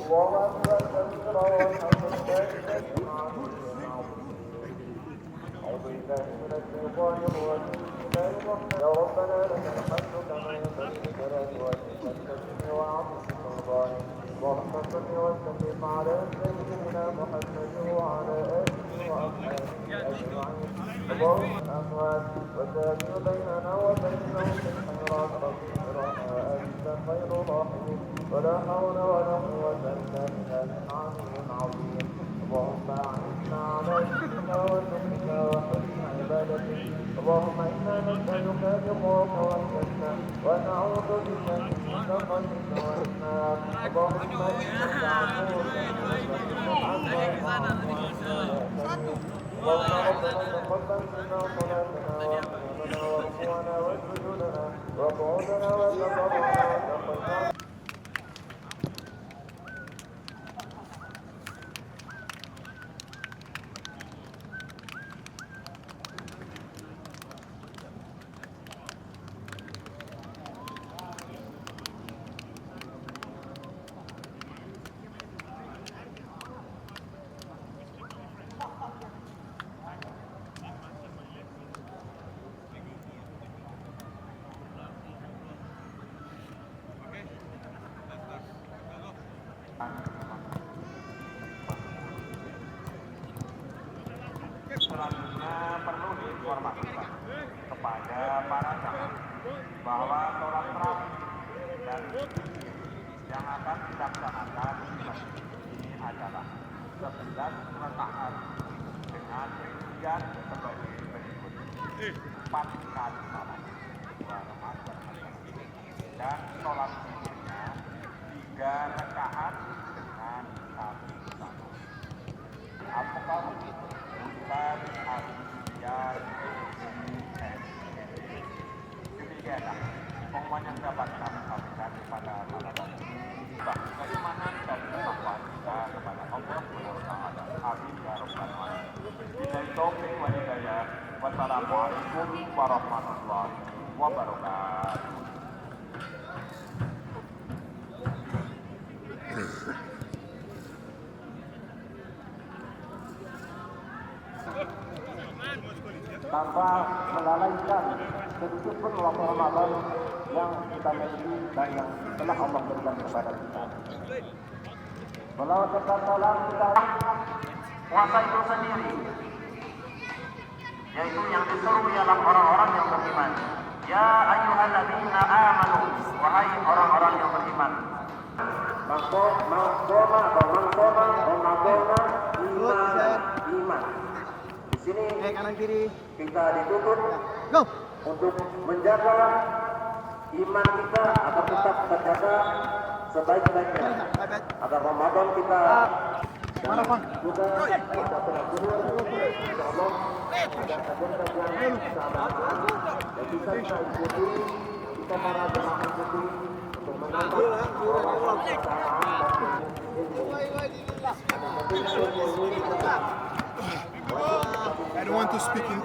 الله أكبر كبيرا والحمد لله كثيرا أعوذ بالله من الشيطان الرجيم بسم الله الرحمن يا ربنا لك الحمد كما ينبغي لجلال وجهك الكريم وعظيم سلطانك اللهم صل وسلم على سيدنا محمد وعلى آله وأصحابه أجمعين اللهم الأموات وتابع بيننا وبينهم بالخيرات ربنا وأنت خير الراحمين ولا حول ولا قوة إلا بالله العلي العظيم اللهم أعنا على ذكرك وشكرك وحسن عبادتك اللهم إنا نسألك رضاك والجنة ونعوذ بك من سخطك والنار اللهم إنك عفو اللهم ربنا تقبل منا صلاتنا وقيامنا وركوعنا وسجودنا وقعودنا وتضرعنا وتقينا Selanjutnya perlu diinformasikan kepada para jamaah bahwa sholat tarawih dan yang akan dilaksanakan ini adalah 11 rakaat dengan rincian sebagai berikut: 4 kali salat 2 rakaat dan sholat witirnya 3 rakaat dengan 1 salat. Apakah Ustaz Al-Siyar demikianlah pengumuman yang dapat kami sampaikan kepada para bagaimana dan ketakwaan kita kepada Allah SWT. Amin ya rabbal alamin. Billahi taufiq wal hidayah. Wassalamualaikum warahmatullahi wabarakatuh. tanpa melalaikan sedikit pun waktu Ramadan yang kita miliki dan yang telah Allah berikan kepada kita. Salawat serta salam kita puasa itu sendiri, yaitu yang disuruh ialah orang-orang yang beriman. Ya ayyuhalladzina amanu, wahai orang-orang yang beriman. Iman. Di sini kanan kiri kita dituntut go untuk menjaga iman kita agar tetap terjaga sebaik-baiknya agar Ramadan kita mana bang juga kita benar-benar insyaallah ada kajian-kajian keagamaan yang bisa kita ikuti, kita para jemaah ikuti untuk menambah wawasan keagamaan dan ilmu. I don't want to speak in